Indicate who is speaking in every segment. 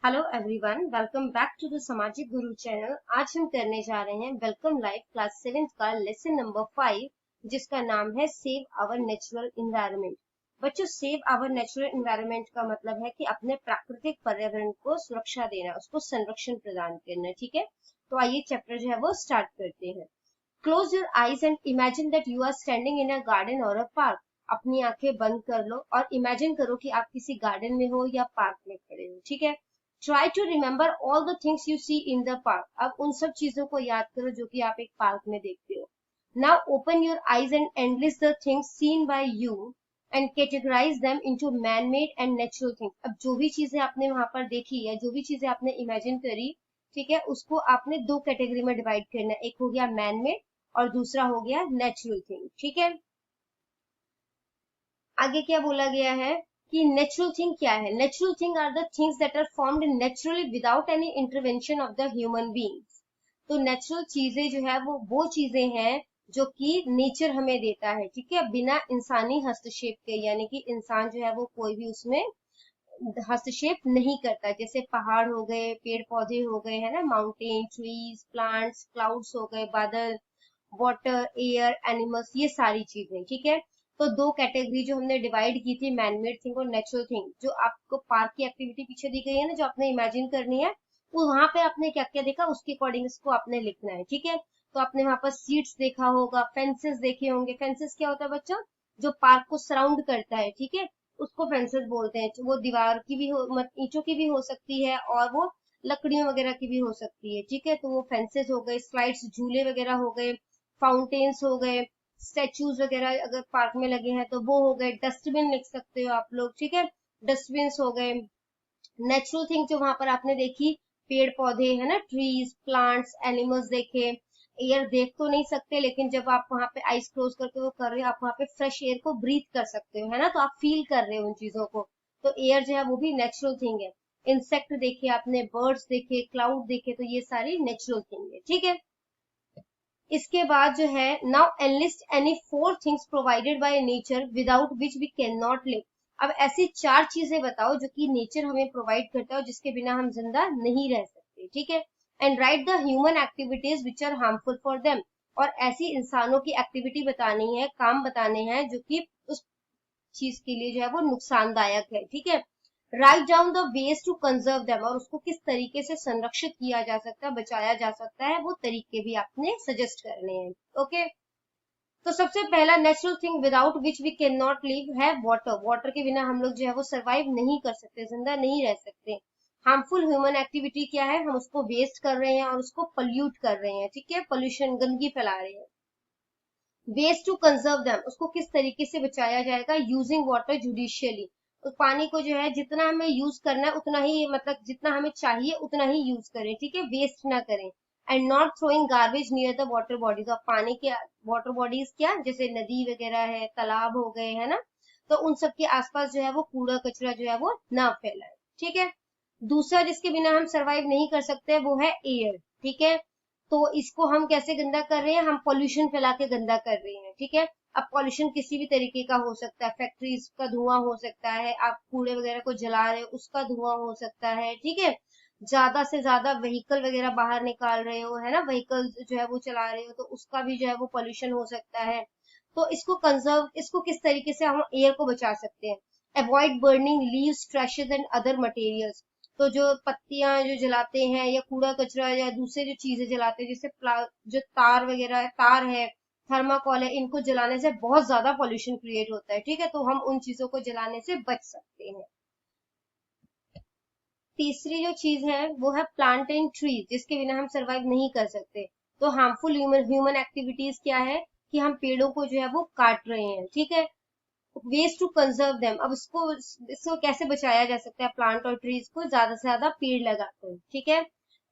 Speaker 1: Hello everyone, welcome back to the Samajik Guru channel. आज हम करने जा रहे हैं वेलकम लाइफ क्लास 7 का लेसन नंबर 5, जिसका नाम है सेव आवर नेचुरल इन्वायरमेंट। बच्चों, सेव आवर नेचुरल इन्वायरमेंट का मतलब है कि अपने प्राकृतिक पर्यावरण को सुरक्षा देना, उसको संरक्षण प्रदान करना। ठीक है, तो आइए चैप्टर जो है वो स्टार्ट करते हैं। Close your eyes and imagine that you are standing in a garden or a park. अपनी आंखें बंद कर लो और इमेजिन करो कि आप किसी गार्डन में हो या पार्क में खड़े हो। ठीक है, try to remember all the things you see in the park. अब उन सब चीजों को याद करो जो कि आप एक पार्क में देखते हो। Now open your eyes and analyse the things seen by you and categorise them into man made and natural things. अब जो भी चीजें आपने वहां पर देखी या जो भी चीजें आपने इमेजिन करी, ठीक है, उसको आपने दो कैटेगरी में डिवाइड करना है। एक हो गया मैन मेड और दूसरा हो गया नेचुरल थिंग। ठीक है, आगे क्या बोला गया है कि नेचुरल थिंग क्या है। Natural thing are the things that are formed naturally without any intervention of the human beings. तो नेचुरल चीजें जो है वो चीजें हैं जो कि नेचर हमें देता है। ठीक है, बिना इंसानी हस्तक्षेप के, यानी कि इंसान जो है वो कोई भी उसमें हस्तक्षेप नहीं करता। जैसे पहाड़ हो गए, पेड़ पौधे हो गए, है ना, माउंटेन, ट्रीज, प्लांट्स, क्लाउड्स हो गए, बादल, वाटर, एयर, एनिमल्स, ये सारी चीजें। ठीक है, तो दो कैटेगरी जो हमने डिवाइड की थी, मैनमेड थिंग और नेचुरल थिंग। जो आपको पार्क की एक्टिविटी पीछे दी गई है ना, जो आपने इमेजिन करनी है, वो वहां पे आपने क्या क्या देखा उसके अकॉर्डिंग इसको आपने लिखना है। ठीक है, तो आपने वहां पर सीट्स देखा होगा, फेंसेस देखे होंगे। फेंसेस क्या होता है बच्चों? जो पार्क को सराउंड करता है। ठीक है, उसको फेंसेस बोलते हैं। वो दीवार की भी हो, ईंटों की भी हो सकती है और वो लकड़ियों वगैरह की भी हो सकती है। ठीक है, तो वो फेंसेस हो गए, स्लाइड्स, झूले वगैरह हो गए, फाउंटेन्स हो गए, स्टेचूज वगैरह अगर पार्क में लगे हैं तो वो हो गए। डस्टबिन लिख सकते हो आप लोग। ठीक है, डस्टबिन हो गए। नेचुरल थिंग जो वहां पर आपने देखी, पेड़ पौधे, है ना, ट्रीज, प्लांट्स, एनिमल्स देखे। एयर देख तो नहीं सकते, लेकिन जब आप वहां पे आइस क्लोज करके वो कर रहे हो, आप वहां पे फ्रेश एयर को ब्रीथ कर सकते हो, है ना, तो आप फील कर रहे हो उन चीजों को। तो एयर जो है वो भी नेचुरल थिंग है। इंसेक्ट देखे आपने, बर्ड्स देखे, क्लाउड देखे, तो ये सारी नेचुरल थिंग है। ठीक है, इसके बाद जो है, now enlist any four things provided by nature without which we can not live. अब ऐसी चार चीजें बताओ जो कि नेचर हमें प्रोवाइड करता है और जिसके बिना हम जिंदा नहीं रह सकते। ठीक है, and write the human activities which are harmful for them. और ऐसी इंसानों की एक्टिविटी बतानी है, काम बताने हैं जो कि उस चीज के लिए जो है वो नुकसानदायक है। ठीक है, write down the ways to conserve them. और उसको किस तरीके से संरक्षित किया जा सकता है, बचाया जा सकता है, वो तरीके भी आपने सजेस्ट करने हैं। ओके, तो सबसे पहला natural thing without which we can not live है वाटर। वाटर के बिना हम लोग जो है वो सर्वाइव नहीं कर सकते, जिंदा नहीं रह सकते। हार्मफुल ह्यूमन एक्टिविटी क्या है? हम उसको वेस्ट कर रहे हैं और उसको पोल्यूट कर रहे हैं। ठीक है, पोल्यूशन, गंदगी फैला रहे हैं। वेस्ट टू कंजर्व देम, उसको किस तरीके से बचाया जाएगा? Using water judicially. तो पानी को जो है जितना हमें यूज करना है उतना ही, मतलब जितना हमें चाहिए उतना ही यूज करें। ठीक है, वेस्ट ना करें। And not throwing garbage near the water bodies. और पानी के वाटर बॉडीज क्या, जैसे नदी वगैरह है, तालाब हो गए, है ना, तो उन सब के आसपास जो है वो कूड़ा कचरा जो है वो ना फैलाए। ठीक है, दूसरा जिसके बिना हम सरवाइव नहीं कर सकते वो है एयर। ठीक है, तो इसको हम कैसे गंदा कर रहे हैं? हम पॉल्यूशन फैला के गंदा कर रहे हैं। ठीक है, अब पॉल्यूशन किसी भी तरीके का हो सकता है। फैक्ट्रीज का धुआं हो सकता है, आप कूड़े वगैरह को जला रहे हो उसका धुआं हो सकता है। ठीक है, ज्यादा से ज्यादा व्हीकल वगैरह बाहर निकाल रहे हो, है ना, व्हीकल जो है वो चला रहे हो तो उसका भी जो है वो पॉल्यूशन हो सकता है। तो इसको कंजर्व, इसको किस तरीके से हम एयर को बचा सकते हैं? Avoid burning leaves, trashes and other materials. तो जो पत्तियां जो जलाते हैं या कूड़ा कचरा या दूसरे जो चीजें जलाते हैं, जैसे जो तार वगैरह है, तार है, थर्माकोल है, इनको जलाने से बहुत ज्यादा पॉल्यूशन क्रिएट होता है। ठीक है, तो हम उन चीजों को जलाने से बच सकते हैं। तीसरी जो चीज है वो है प्लांट एंड ट्रीज, जिसके बिना हम सरवाइव नहीं कर सकते। तो हार्मफुल ह्यूमन एक्टिविटीज क्या है कि हम पेड़ों को जो है वो काट रहे हैं। ठीक है, वेज टू कंजर्व देम। अब इसको कैसे बचाया जा सकता है? प्लांट और ट्रीज को ज्यादा से ज्यादा पेड़ लगाते हैं। ठीक है,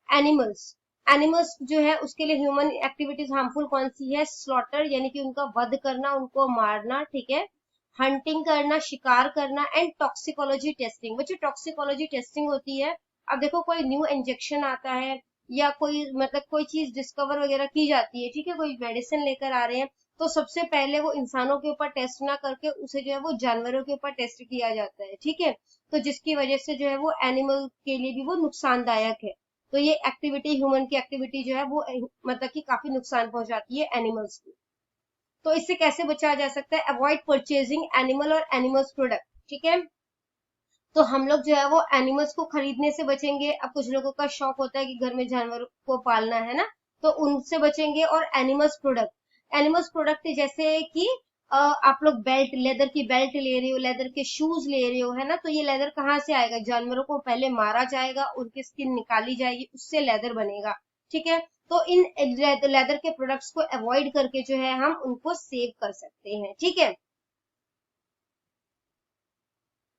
Speaker 1: एनिमल्स, एनिमल्स जो है उसके लिए ह्यूमन एक्टिविटीज हार्मफुल कौन सी है? स्लॉटर, यानी कि उनका वध करना, उनको मारना। ठीक है, हंटिंग करना, शिकार करना, एंड टॉक्सिकोलॉजी टेस्टिंग। बच्चों, टॉक्सिकोलॉजी टेस्टिंग होती है, अब देखो कोई न्यू इंजेक्शन आता है या कोई, मतलब कोई चीज डिस्कवर वगैरह की जाती है। ठीक है, कोई मेडिसिन लेकर आ रहे हैं तो सबसे पहले वो इंसानों के ऊपर टेस्ट ना करके उसे जो है वो जानवरों के ऊपर टेस्ट किया जाता है। ठीक है, तो जिसकी वजह से जो है वो एनिमल के लिए भी वो नुकसानदायक है। तो ये एक्टिविटी, ह्यूमन की एक्टिविटी जो है वो मतलब कि काफी नुकसान पहुंचाती है एनिमल्स को। तो इससे कैसे बचा जा सकता है? अवॉइड परचेजिंग एनिमल और एनिमल्स प्रोडक्ट, ठीक है। तो हम लोग जो है वो एनिमल्स को खरीदने से बचेंगे। अब कुछ लोगों का शौक होता है कि घर में जानवरों को पालना है ना, तो उनसे बचेंगे। और एनिमल्स प्रोडक्ट जैसे कि आप लोग बेल्ट, लेदर की बेल्ट ले रहे हो, लेदर के शूज ले रहे हो, है ना, तो ये लेदर कहाँ से आएगा? जानवरों को पहले मारा जाएगा, उनकी स्किन निकाली जाएगी, उससे लेदर बनेगा, ठीक है। तो इन लेदर के प्रोडक्ट्स को अवॉइड करके जो है हम उनको सेव कर सकते हैं, ठीक है।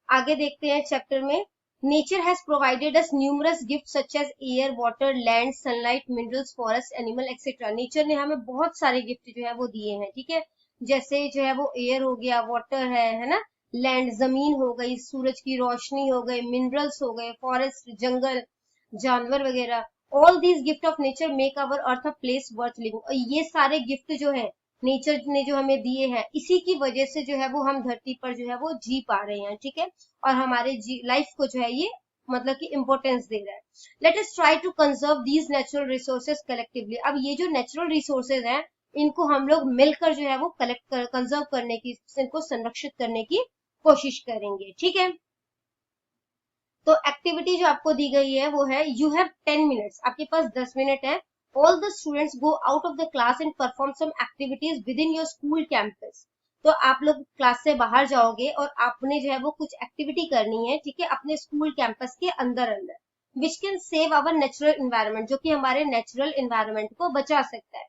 Speaker 1: आगे देखते हैं चैप्टर में। Nature has provided us numerous gift such as air, water, land, sunlight, minerals, forest, animal etcetera. Nature ने हमें बहुत सारे गिफ्ट जो है वो दिए हैं, ठीक है। जैसे जो है वो एयर हो गया, वाटर है ना, लैंड जमीन हो गई, सूरज की रोशनी हो गई, मिनरल्स हो गए, फॉरेस्ट जंगल, जानवर वगैरह। All these gift of nature make our earth a place worth living. और ये सारे गिफ्ट जो है नेचर ने जो हमें दिए हैं, इसी की वजह से जो है वो हम धरती पर जो है वो जी पा रहे हैं, ठीक है। और हमारे लाइफ को जो है ये मतलब कि इंपॉर्टेंस दे रहा है। Let us try to conserve these natural resources collectively. अब ये जो नेचुरल रिसोर्सेज हैं, इनको हम लोग मिलकर जो है वो कंजर्व करने की, इनको संरक्षित करने की कोशिश करेंगे, ठीक है। तो एक्टिविटी जो आपको दी गई है वो है, यू हैव 10 मिनट्स, आपके पास 10 मिनट है। All the students go out of the class and perform some activities within your school campus. तो आप लोग क्लास से बाहर जाओगे और आपने जो है वो कुछ एक्टिविटी करनी है, ठीक है, अपने स्कूल कैंपस के अंदर अंदर, which can save our natural environment, जो कि हमारे नेचुरल इन्वायरमेंट को बचा सकता है।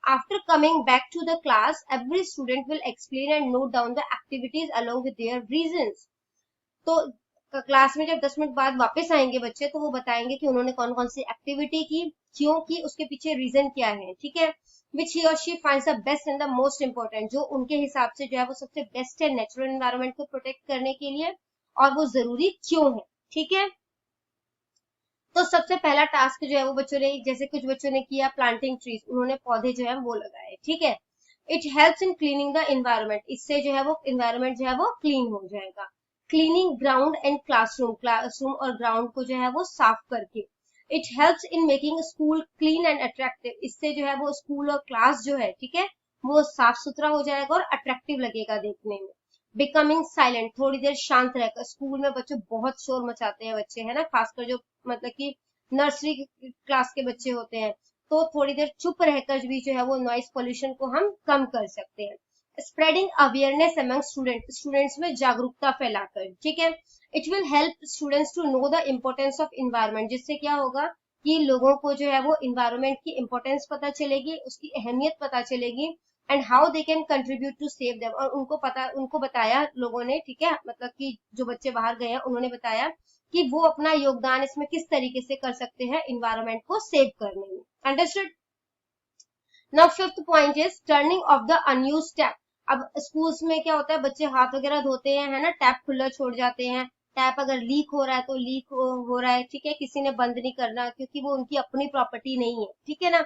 Speaker 1: After coming back to the class, every student will explain and note down the activities along with their reasons. तो क्लास में जब 10 मिनट बाद वापस आएंगे बच्चे, तो वो बताएंगे कि उन्होंने कौन कौन सी एक्टिविटी की, क्यों की, उसके पीछे रीजन क्या है, ठीक है। विच ही और she finds the best and the most important, जो उनके हिसाब से जो है वो सबसे बेस्ट है नेचुरल एनवायरनमेंट को प्रोटेक्ट करने के लिए, और वो जरूरी क्यों है, ठीक है। तो सबसे पहला टास्क जो है वो बच्चों ने, जैसे कुछ बच्चों ने किया प्लांटिंग ट्रीज, उन्होंने पौधे जो है वो लगाए, ठीक है। It helps in cleaning the environment, इससे जो है वो इन्वायरमेंट जो है वो क्लीन हो जाएगा। क्लीनिंग ग्राउंड एंड क्लासरूम और ग्राउंड को जो है वो साफ करके। It helps in making school clean and attractive, इससे जो है वो स्कूल और क्लास जो है, ठीक है, वो साफ सुथरा हो जाएगा और अट्रैक्टिव लगेगा देखने में। बिकमिंग साइलेंट, थोड़ी देर शांत रहकर, स्कूल में बच्चे बहुत शोर मचाते हैं बच्चे, है ना, खासकर जो मतलब कि नर्सरी क्लास के बच्चे होते हैं, तो थोड़ी देर चुप रहकर भी जो है वो नॉइस पोल्यूशन को हम कम कर सकते हैं। स्प्रेडिंग अवेयरनेस अमंग स्टूडेंट्स में जागरूकता फैलाकर, ठीक है। It will help students to know the importance of environment, जिससे क्या होगा कि लोगों को जो है वो इन्वायरमेंट की इम्पोर्टेंस पता चलेगी, उसकी अहमियत पता चलेगी, and how they can contribute to save them. और उनको बताया लोगों ने, ठीक है, मतलब कि जो बच्चे बाहर गए हैं उन्होंने बताया कि वो अपना योगदान इसमें किस तरीके से कर सकते हैं इन्वायरमेंट को सेव करने में। Understood? Now fifth point is turning of the unused tap. अब स्कूल्स में क्या होता है, बच्चे हाथ वगैरह धोते हैं, है ना, टैप खुला छोड़ जाते हैं। टैप अगर लीक हो रहा है तो लीक हो रहा है, ठीक है, किसी ने बंद नहीं करना, क्योंकि वो उनकी अपनी प्रॉपर्टी नहीं है, ठीक है ना।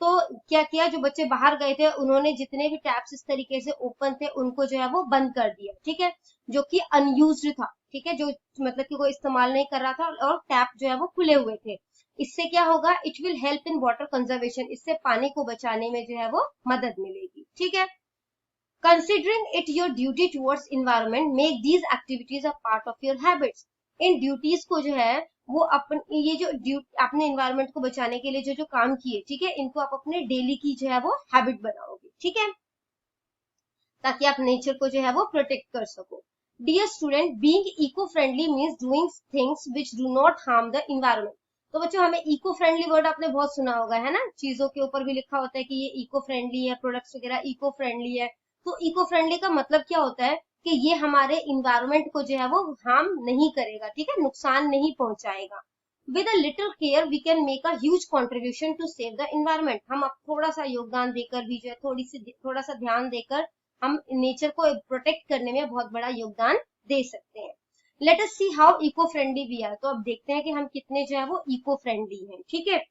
Speaker 1: तो क्या किया, जो बच्चे बाहर गए थे उन्होंने जितने भी टैप्स इस तरीके से ओपन थे उनको जो है वो बंद कर दिया, ठीक है, जो कि अनयूज्ड था, ठीक है, जो मतलब कि वो इस्तेमाल नहीं कर रहा था, और टैप जो है वो खुले हुए थे। इससे क्या होगा, it will help in water conservation, इससे पानी को बचाने में जो है वो मदद मिलेगी, ठीक है। Considering it your duty towards environment, make these activities a part of your habits. In duties को जो है वो अपन, ये जो आपने इन्वायरमेंट को बचाने के लिए जो जो काम किए, ठीक है, इनको आप अपने डेली की जो है वो हैबिट बनाओगे, ठीक है, ताकि आप नेचर को जो है वो प्रोटेक्ट कर सको। Dear student, being eco friendly means doing things which do not harm the environment. तो बच्चों, हमें इको फ्रेंडली वर्ड आपने बहुत सुना होगा, है ना, चीजों के ऊपर भी लिखा होता है कि ये इको फ्रेंडली है, प्रोडक्ट्स वगैरह इको फ्रेंडली है। तो इको फ्रेंडली का मतलब क्या होता है कि ये हमारे इन्वायरमेंट को जो है वो हार्म नहीं करेगा, ठीक है, नुकसान नहीं पहुंचाएगा। With a little care we can make a huge contribution to save the environment. हम अब थोड़ा सा योगदान देकर भी जो है थोड़ा सा ध्यान देकर हम नेचर को प्रोटेक्ट करने में बहुत बड़ा योगदान दे सकते हैं। Let us see how eco friendly we are. तो अब देखते हैं कि हम कितने जो है वो इको फ्रेंडली हैं, ठीक है।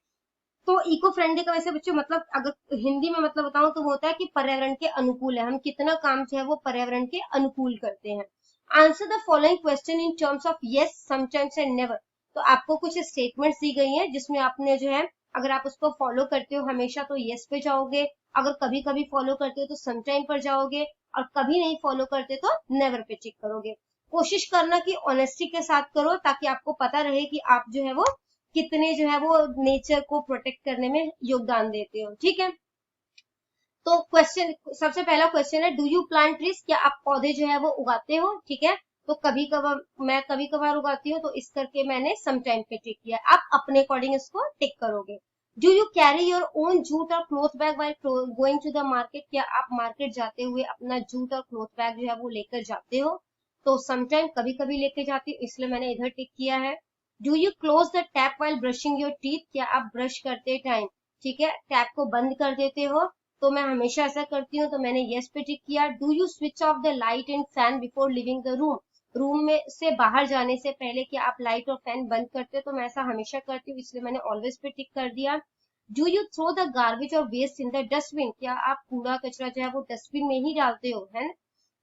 Speaker 1: तो इको फ्रेंडली का वैसे बच्चों मतलब अगर हिंदी में मतलब बताऊं तो वो होता है कि पर्यावरण के अनुकूल है, हम कितना काम जो है वो पर्यावरण के अनुकूल करते हैं। Answer the following question in terms of yes, sometimes and never. तो आपको कुछ स्टेटमेंट्स दी गई हैं जिसमें आपने जो है, अगर आप उसको फॉलो करते हो हमेशा तो यस पे जाओगे, अगर कभी कभी फॉलो करते हो तो समटाइम पर जाओगे, और कभी नहीं फॉलो करते तो नेवर पे टिक करोगे। कोशिश करना कि ऑनेस्टी के साथ करो ताकि आपको पता रहे कि आप जो है वो कितने जो है वो नेचर को प्रोटेक्ट करने में योगदान देते हो। ठीक है, तो क्वेश्चन, सबसे पहला क्वेश्चन है, डू यू प्लांट ट्रीज, क्या आप पौधे जो है वो उगाते हो। ठीक है, तो कभी कभार, मैं कभी कभार उगाती हूँ, तो इस करके मैंने सम टाइम पे टिक किया। आप अपने अकॉर्डिंग इसको टिक करोगे। Do you carry your own jute और cloth bag while going to the market, क्या आप मार्केट जाते हुए अपना जूट और क्लोथ बैग जो है वो लेकर जाते हो। तो समटाइम, कभी कभी लेके जाती हूँ, इसलिए मैंने इधर टिक किया है। Do you close the tap while brushing your teeth, क्या आप ब्रश करते टाइम, ठीक है, टैप को बंद कर देते हो। तो मैं हमेशा ऐसा करती हूँ, तो मैंने यस पे टिक किया। Do you switch off the light and fan before living the room, room में से बाहर जाने से पहले क्या आप लाइट और फैन बंद करते हो। तो मैं ऐसा हमेशा करती हूँ, इसलिए मैंने ऑलवेज पे टिक कर दिया। Do you throw the garbage or waste in the dustbin, क्या आप कूड़ा कचरा जो है वो डस्टबिन में ही डालते हो, है ना।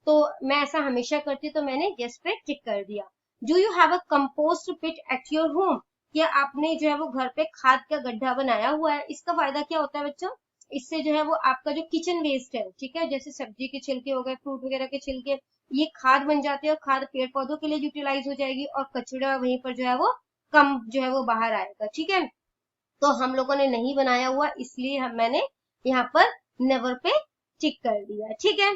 Speaker 1: तो मैं ऐसा हमेशा करती हूँ, तो मैंने यस पे टिक कर दिया। Do you have a compost pit at your home, क्या आपने जो है वो घर पे खाद का गड्ढा बनाया हुआ है। इसका फायदा क्या होता है बच्चों, इससे जो है वो आपका जो किचन वेस्ट है, ठीक है, जैसे सब्जी के छिलके हो गए, फ्रूट वगैरह के छिलके, ये खाद बन जाते हैं, और खाद पेड़ पौधों के लिए यूटिलाइज हो जाएगी, और कचरा वहीं पर जो है वो कम जो है वो बाहर आएगा। ठीक है, तो हम लोगों ने नहीं बनाया हुआ, इसलिए मैंने यहाँ पर नेवर पे टिक कर दिया। ठीक है,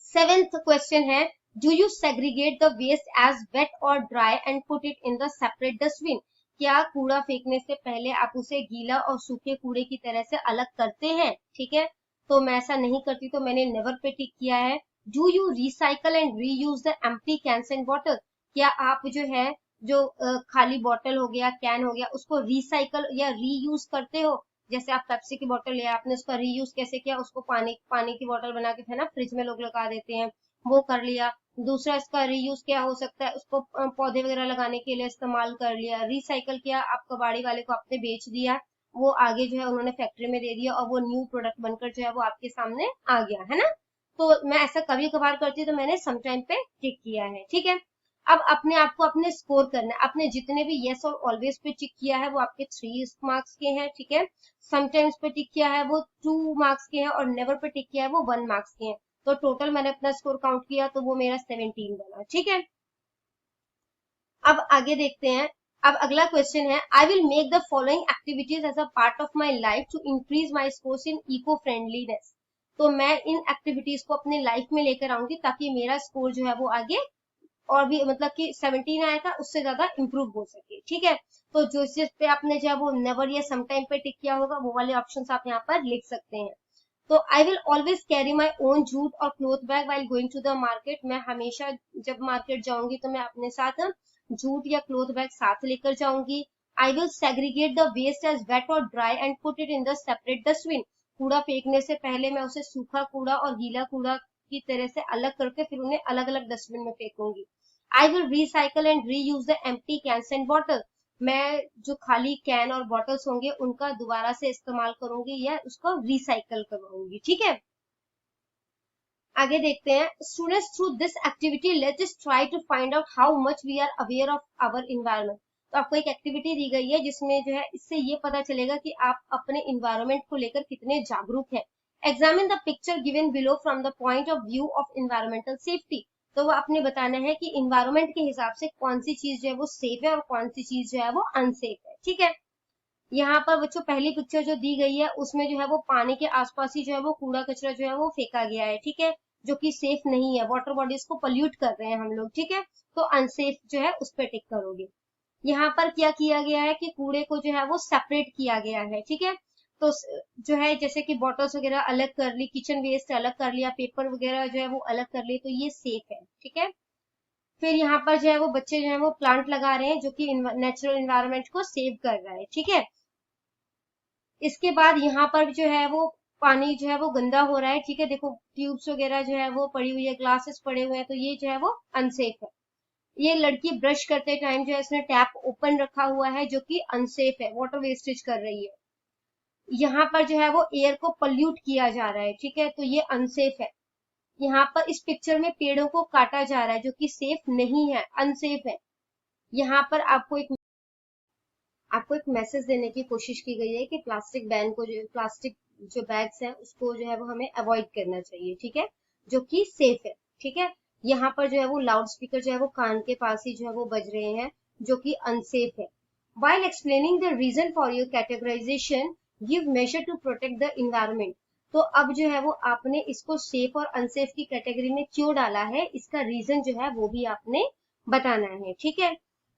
Speaker 1: सेवेंथ क्वेश्चन है, do you segregate the waste as wet और dry and put it in the separate dustbin, क्या कूड़ा फेंकने से पहले आप उसे गीला और सूखे कूड़े की तरह से अलग करते हैं। ठीक है, तो मैं ऐसा नहीं करती, तो मैंने नेवर पे टिक किया है। Do you recycle and reuse the empty cans and bottle, क्या आप जो है जो खाली बॉटल हो गया, कैन हो गया, उसको रिसाइकल या रीयूज करते हो। जैसे आप पेप्सी की बोतल लिया, आपने उसका रीयूज कैसे किया, उसको पानी पानी की बोतल बना के, है ना, फ्रिज में लोग लगा देते हैं, वो कर लिया। दूसरा इसका रीयूज क्या हो सकता है, उसको पौधे वगैरह लगाने के लिए इस्तेमाल कर लिया। रिसाइकल किया, आप कबाड़ी वाले को आपने बेच दिया, वो आगे जो है उन्होंने फैक्ट्री में दे दिया, और वो न्यू प्रोडक्ट बनकर जो है वो आपके सामने आ गया, है ना। तो मैं ऐसा कभी कभार करती हूँ, तो मैंने सम टाइम पे टिक किया है। ठीक है, अब अपने आप को अपने स्कोर करना है। आपने जितने भी यस और ऑलवेज पे टिक किया है वो आपके 3 मार्क्स के हैं। ठीक है, समटाइम्स पे टिक किया है वो 2 मार्क्स के हैं, और नेवर पे टिक किया है वो 1 मार्क्स के हैं। तो टोटल मैंने अपना स्कोर काउंट किया, तो वो मेरा 17 बना। ठीक है, अब आगे देखते हैं। अब अगला क्वेश्चन है, I will make the following activities as a part of my life to increase my scores in eco friendliness, तो मैं इन एक्टिविटीज को अपने लाइफ में लेकर आऊंगी ताकि मेरा स्कोर जो है वो आगे और भी, मतलब कि 17 आया था उससे ज्यादा इंप्रूव हो सके। ठीक है, तो जो जिस पे आपने जो है वो नेवर या समटाइम पे टिक किया होगा, वो वाले ऑप्शंस आप यहाँ पर लिख सकते हैं। तो I will always carry my own jute और cloth bag while going to the market, मैं हमेशा जब मार्केट जाऊंगी तो मैं अपने साथ जूट या क्लोथ बैग साथ लेकर जाऊंगी। I will segregate the waste as wet और dry and put it in the separate dustbin, कूड़ा फेंकने से पहले मैं उसे सूखा कूड़ा और गीला कूड़ा की तरह से अलग करके फिर उन्हें अलग अलग डस्टबिन में फेंकूंगी। I will recycle and reuse the empty cans and bottle, मैं जो खाली कैन और बॉटल्स होंगे उनका दोबारा से इस्तेमाल करूंगी या उसको रिसाइकल करवाऊंगी। ठीक है, आगे देखते हैं। Students, through this activity let us try to find out how much we are aware of our environment, तो आपको एक एक्टिविटी दी गई है जिसमें जो है इससे ये पता चलेगा कि आप अपने इन्वायरमेंट को लेकर कितने जागरूक हैं। Examine the picture given below from the point of view of environmental safety, तो वो आपने बताना है कि इन्वायरमेंट के हिसाब से कौन सी चीज जो है वो सेफ है और कौन सी चीज जो है वो अनसेफ है। ठीक है, यहाँ पर बच्चों पहली पिक्चर जो दी गई है उसमें जो है वो पानी के आसपास ही जो है वो कूड़ा कचरा जो है वो फेंका गया है। ठीक है, जो कि सेफ नहीं है, वाटर बॉडीज को पोल्यूट कर रहे हैं हम लोग। ठीक है, तो अनसेफ जो है उस पर टिक करोगे। यहाँ पर क्या किया गया है कि कूड़े को जो है वो सेपरेट किया गया है। ठीक है, तो जो है जैसे कि बॉटल्स वगैरह अलग कर ली, किचन वेस्ट अलग कर लिया, पेपर वगैरह जो है वो अलग कर लिए, तो ये सेफ है। ठीक है, फिर यहाँ पर जो है वो बच्चे जो है वो प्लांट लगा रहे हैं जो कि नेचुरल इन्वायरमेंट को सेव कर रहा है। ठीक है, इसके बाद यहाँ पर जो है वो पानी जो है वो गंदा हो रहा है। ठीक है, देखो ट्यूब्स वगैरह जो है वो पड़ी हुई है, ग्लासेस पड़े हुए हैं, तो ये जो है वो अनसेफ है। ये लड़की ब्रश करते टाइम जो है इसने टैप ओपन रखा हुआ है जो कि अनसेफ है, वाटर वेस्टेज कर रही है। यहाँ पर जो है वो एयर को पोल्यूट किया जा रहा है। ठीक है, तो ये अनसेफ है। यहाँ पर इस पिक्चर में पेड़ों को काटा जा रहा है जो कि सेफ नहीं है, अनसेफ है। यहाँ पर आपको एक मैसेज देने की कोशिश की गई है कि प्लास्टिक बैन को, जो प्लास्टिक जो बैग्स है उसको जो है वो हमें अवॉइड करना चाहिए, ठीक है, जो कि सेफ है, ठीक है। यहाँ पर जो है वो लाउड स्पीकर जो है वो कान के पास ही जो है वो बज रहे हैं, जो कि अनसेफ है। While explaining the reason for your categorization, give measure to protect the environment. तो अब जो है वो आपने इसको सेफ और अनसेफ की कैटेगरी में क्यों डाला है, इसका रीजन जो है वो भी आपने बताना है, ठीक है।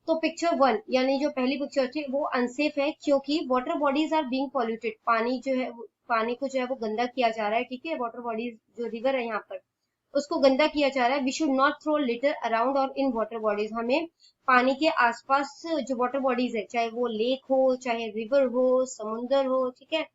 Speaker 1: तो पिक्चर 1 यानी जो पहली पिक्चर थी वो अनसेफ है क्योंकि water bodies are being polluted, पानी जो है पानी को जो है वो गंदा किया जा रहा है, ठीक है। वाटर बॉडीज जो रिवर है यहाँ पर उसको गंदा किया जा रहा है। We should not throw litter around और इन वाटर बॉडीज, हमें पानी के आसपास जो वाटर बॉडीज है, चाहे वो लेक हो, चाहे रिवर हो, समुंदर हो, ठीक है,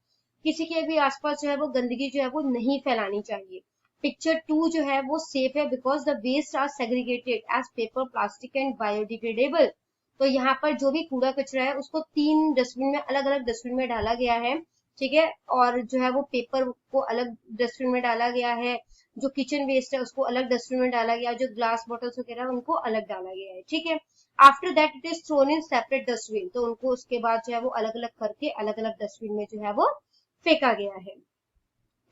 Speaker 1: किसी के भी आसपास जो है वो गंदगी जो है वो नहीं फैलानी चाहिए। पिक्चर 2 जो है वो सेफ है because the waste are segregated as paper, plastic and biodegradable. तो यहाँ पर जो भी कूड़ा कचरा है उसको 3 डस्टबिन में, अलग अलग डस्टबिन में डाला गया है, ठीक है। और जो है वो पेपर को अलग डस्टबिन में डाला गया है, जो किचन वेस्ट है उसको अलग डस्टबिन में डाला गया, जो ग्लास बॉटल्स वगैरह उनको अलग डाला गया है, ठीक है। After that it is thrown in separate dustbin, तो उनको उसके बाद जो है वो अलग अलग करके अलग अलग डस्टबिन में जो है वो फेंका गया है।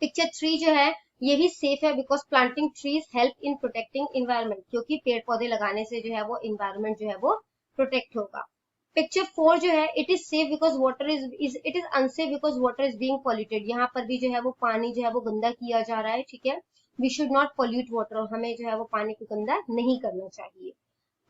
Speaker 1: पिक्चर 3 जो है ये भी सेफ है because planting trees help in protecting environment, क्योंकि पेड़ पौधे लगाने से जो है वो इन्वायरमेंट जो है वो प्रोटेक्ट होगा। पिक्चर 4 जो है it is safe because water it is unsafe because water is being polluted, यहाँ पर भी जो है वो पानी जो है वो गंदा किया जा रहा है, ठीक है। We should not pollute water, और हमें जो है वो पानी को गंदा नहीं करना चाहिए।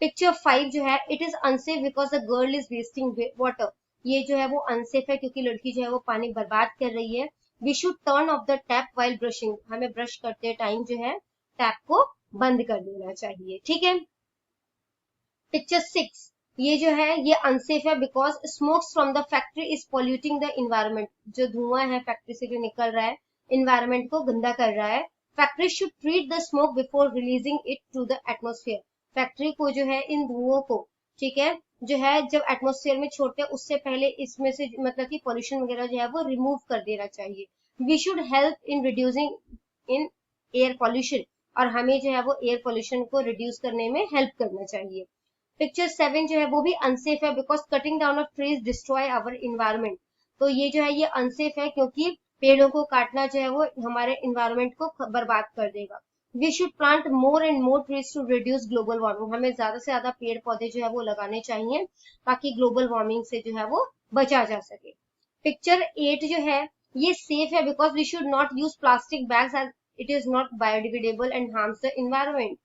Speaker 1: पिक्चर 5 जो है it is unsafe because the girl is wasting water, ये जो है वो अनसेफ है क्योंकि लड़की जो है वो पानी बर्बाद कर रही है। We should turn off the tap while brushing, हमें ब्रश करते टाइम जो है टैप को बंद कर देना चाहिए, ठीक है। पिक्चर 6 ये जो है ये अनसेफ है because smokes from the factory is polluting the environment, जो धुआं है फैक्ट्री से जो निकल रहा है इन्वायरमेंट को गंदा कर रहा है। Factory should treat the smoke before releasing it to the atmosphere, factory को जो है इन धुओं को, ठीक है, जो है जब एटमोस्फेयर में छोड़ते हैं उससे पहले इसमें से मतलब कि पॉल्यूशन वगैरह जो है वो रिमूव कर देना चाहिए। We should help in reducing in air pollution, और हमें जो है वो एयर पॉल्यूशन को रिड्यूस करने में हेल्प करना चाहिए। पिक्चर 7 जो है वो भी अनसेफ है because cutting down of trees destroy our environment, तो ये जो है ये अनसेफ है क्योंकि पेड़ों को काटना जो है वो हमारे इन्वायरमेंट को बर्बाद कर देगा। We should plant more and more trees to reduce global warming, हमें ज्यादा से ज्यादा पेड़ पौधे जो है वो लगाने चाहिए ताकि ग्लोबल वार्मिंग से जो है वो बचा जा सके। पिक्चर 8 जो है ये सेफ है because we should not use plastic bags as it is not biodegradable and harms the environment,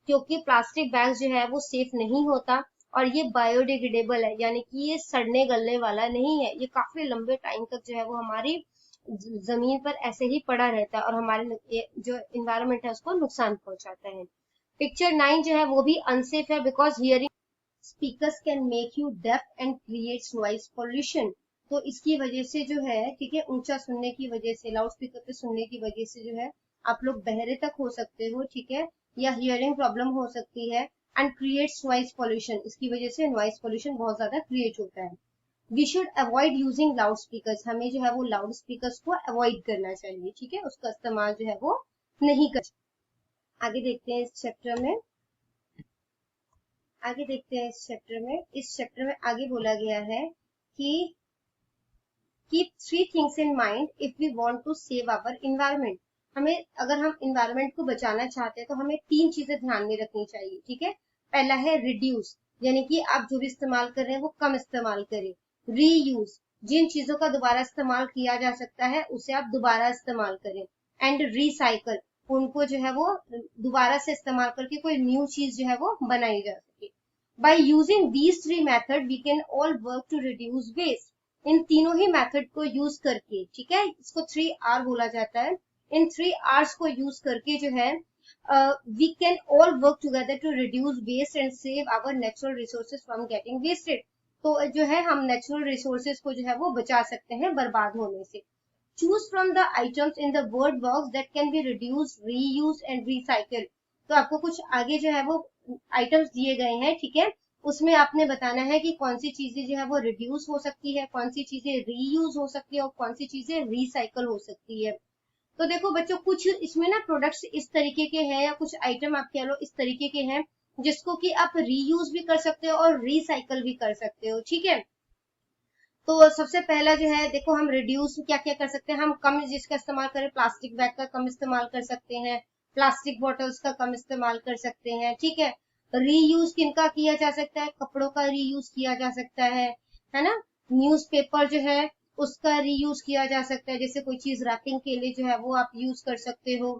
Speaker 1: क्योंकि प्लास्टिक बैग जो है वो सेफ नहीं होता और ये बायोडिग्रेडेबल है, यानी कि ये सड़ने गलने वाला नहीं है, ये काफी लंबे टाइम तक जो है वो हमारी जमीन पर ऐसे ही पड़ा रहता है और हमारे जो इन्वायरमेंट है उसको नुकसान पहुंचाता है। पिक्चर 9 जो है वो भी अनसेफ है because hearing speakers can make you deaf and creates noise pollution, तो इसकी वजह से जो है, ठीक है, ऊंचा सुनने की वजह से, लाउड स्पीकर पे सुनने की वजह से जो है आप लोग बहरे तक हो सकते हो, ठीक है, या हियरिंग प्रॉब्लम हो सकती है। एंड क्रिएट्स नॉइज पॉल्यूशन, इसकी वजह से नॉइज पॉल्यूशन बहुत ज्यादा क्रिएट होता है। We should avoid using loud speakers, हमें जो है वो लाउड स्पीकर्स को अवॉइड करना चाहिए, ठीक है, उसका इस्तेमाल जो है वो नहीं कर। आगे देखते हैं इस चैप्टर में, इस चैप्टर में आगे बोला गया है कि keep 3 things in mind if we want to save our environment, हमें अगर हम इन्वायरमेंट को बचाना चाहते हैं तो हमें 3 चीजें ध्यान में रखनी चाहिए, ठीक है। पहला है रिड्यूस, यानी कि आप जो भी इस्तेमाल कर रहे हैं वो कम इस्तेमाल करें। रीयूज, जिन चीजों का दोबारा इस्तेमाल किया जा सकता है उसे आप दोबारा इस्तेमाल करें। एंड रिसाइकल, उनको जो है वो दोबारा से इस्तेमाल करके कोई न्यू चीज जो है वो बनाई जा सके। By using these 3 method we can all work to reduce waste, इन तीनों ही मेथड को यूज करके, ठीक है, इसको 3R बोला जाता है, इन 3Rs को यूज करके जो है we can all work together to reduce waste and save our natural resources from getting wasted, तो जो है हम नेचुरल रिसोर्सेज को जो है वो बचा सकते हैं बर्बाद होने से। Choose from the items in the word box that can be reduce, reuse and recycle, तो आपको कुछ आगे जो है वो आइटम्स दिए गए हैं, ठीक है, उसमें आपने बताना है कि कौन सी चीजें जो है वो रिड्यूस हो सकती है, कौन सी चीजें रीयूज हो सकती है और कौन सी चीजें रिसाइकल हो सकती है। तो देखो बच्चों, कुछ इसमें ना प्रोडक्ट्स इस तरीके के हैं, या कुछ आइटम आप कह लो इस तरीके के हैं जिसको कि आप रीयूज भी कर सकते हो और रिसाइकल भी कर सकते हो, ठीक है। तो सबसे पहला जो है, देखो हम रिड्यूस क्या क्या कर सकते हैं, हम कम जिसका इस्तेमाल करें, प्लास्टिक बैग का कम इस्तेमाल कर सकते हैं, प्लास्टिक बॉटल्स का कम इस्तेमाल कर सकते हैं, ठीक है। रीयूज किनका किया जा सकता है, कपड़ों का रीयूज किया जा सकता है ना। न्यूज़पेपर जो है उसका रीयूज किया जा सकता है, जैसे कोई चीज रैपिंग के लिए जो है वो आप यूज कर सकते हो,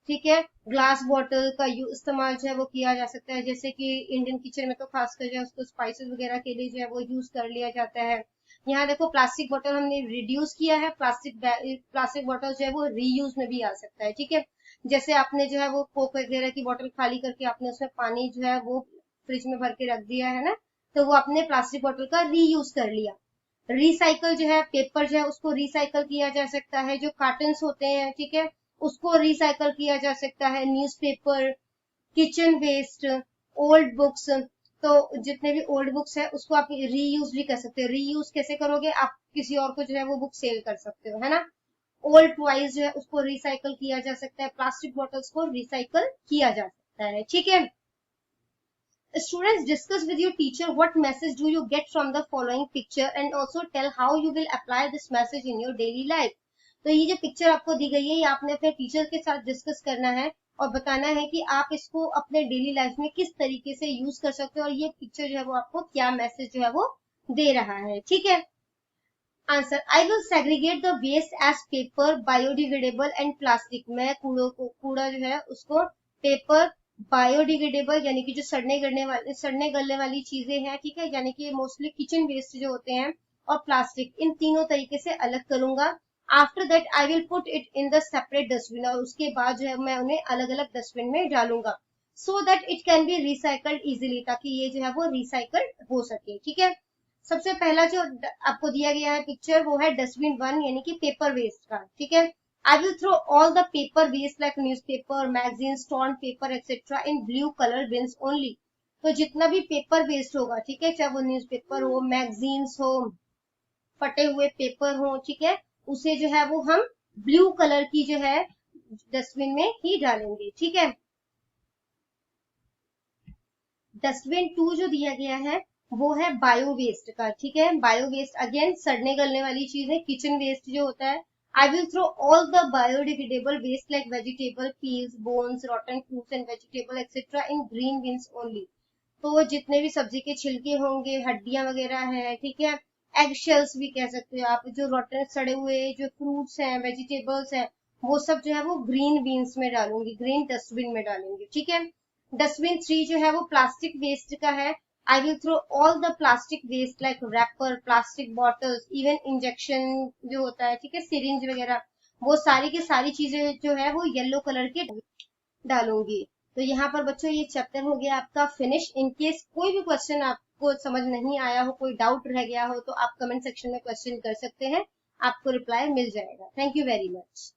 Speaker 1: ठीक है। ग्लास बॉटल का इस्तेमाल जो है वो किया जा सकता है, जैसे कि इंडियन किचन में तो खासकर जो है उसको स्पाइसेस वगैरह के लिए जो है वो यूज कर लिया जाता है। यहाँ देखो प्लास्टिक बॉटल हमने रिड्यूस किया है, प्लास्टिक बॉटल जो है वो रीयूज में भी आ सकता है, ठीक है। जैसे आपने जो है वो कोक वगैरह की बॉटल खाली करके आपने उसमें पानी जो है वो फ्रिज में भर के रख दिया है ना, तो वो आपने प्लास्टिक बॉटल का रीयूज कर लिया। रिसाइकल जो है, पेपर जो है उसको रिसाइकल किया जा सकता है, जो कार्टन होते हैं, ठीक है, उसको रिसाइकल किया जा सकता है। Newspaper, kitchen waste, old books, तो जितने भी ओल्ड बुक्स है उसको आप रीयूज भी कर सकते हो। रीयूज कैसे करोगे, आप किसी और को जो है वो बुक सेल कर सकते हो, है ना। ओल्ड टॉयज जो है उसको रिसाइकल किया जा सकता है, प्लास्टिक बॉटल्स को रिसाइकल किया जा सकता है, ठीक है। Students, discuss with your teacher what message do you get from the following picture and also tell how you will apply this message in your daily life. तो ये जो पिक्चर आपको दी गई है ये आपने अपने टीचर के साथ डिस्कस करना है और बताना है कि आप इसको अपने डेली लाइफ में किस तरीके से यूज कर सकते हो और ये पिक्चर जो है वो आपको क्या मैसेज जो है वो दे रहा है, ठीक है। Answer, I will segregate the waste as paper, biodegradable and plastic. मैं कूड़ा जो है उसको पेपर, बायोडिग्रेडेबल यानी कि जो सड़ने गलने वाली चीजें हैं, ठीक है, यानी कि मोस्टली किचन वेस्ट जो होते हैं, और प्लास्टिक, इन तीनों तरीके से अलग करूंगा। After that I will put it in the separate dustbin, और उसके बाद जो है मैं उन्हें अलग अलग डस्टबिन में डालूंगा, so that it can be recycled easily, ताकि ये जो है वो रिसाइकल्ड हो सके, ठीक है। सबसे पहला जो आपको दिया गया है पिक्चर वो है डस्टबिन 1 यानी कि पेपर वेस्ट का, ठीक है। I will throw all the paper waste like newspaper, magazines, torn paper, etc. in blue color bins only. तो जितना भी पेपर वेस्ट होगा, ठीक है, चाहे वो न्यूज़पेपर हो, मैगजीन्स हो, फटे हुए पेपर हो, ठीक है, उसे जो है वो हम ब्लू कलर की जो है डस्टबिन में ही डालेंगे, ठीक है। डस्टबिन 2 जो दिया गया है वो है बायो वेस्ट का, ठीक है। बायो वेस्ट अगेन सड़ने गलने वाली चीज है, किचन वेस्ट जो होता है। I will throw all the biodegradable waste like vegetable peels, bones, rotten fruits and vegetable etcetera in green bins only. तो जितने भी सब्जी के छिलके होंगे, हड्डियां वगैरह है, ठीक है, एग शेल्स भी कह सकते हो आप, जो रॉटन सड़े हुए जो फ्रूट्स हैं, वेजिटेबल्स हैं, वो सब जो है वो ग्रीन बीन्स में डालूंगी, ग्रीन डस्टबिन में डालेंगे, ठीक है। डस्टबिन 3 जो है वो प्लास्टिक वेस्ट का है। I will throw all the plastic waste like wrapper, plastic bottles, even injection जो होता है, ठीक है, सिरिंज वगैरह, वो सारी की सारी चीजें जो है वो येलो कलर के डालूंगी। तो यहाँ पर बच्चों ये चैप्टर हो गया आपका फिनिश। इन केस कोई भी क्वेश्चन आपको समझ नहीं आया हो, कोई डाउट रह गया हो, तो आप कमेंट सेक्शन में क्वेश्चन कर सकते हैं, आपको रिप्लाई मिल जाएगा। Thank you very much.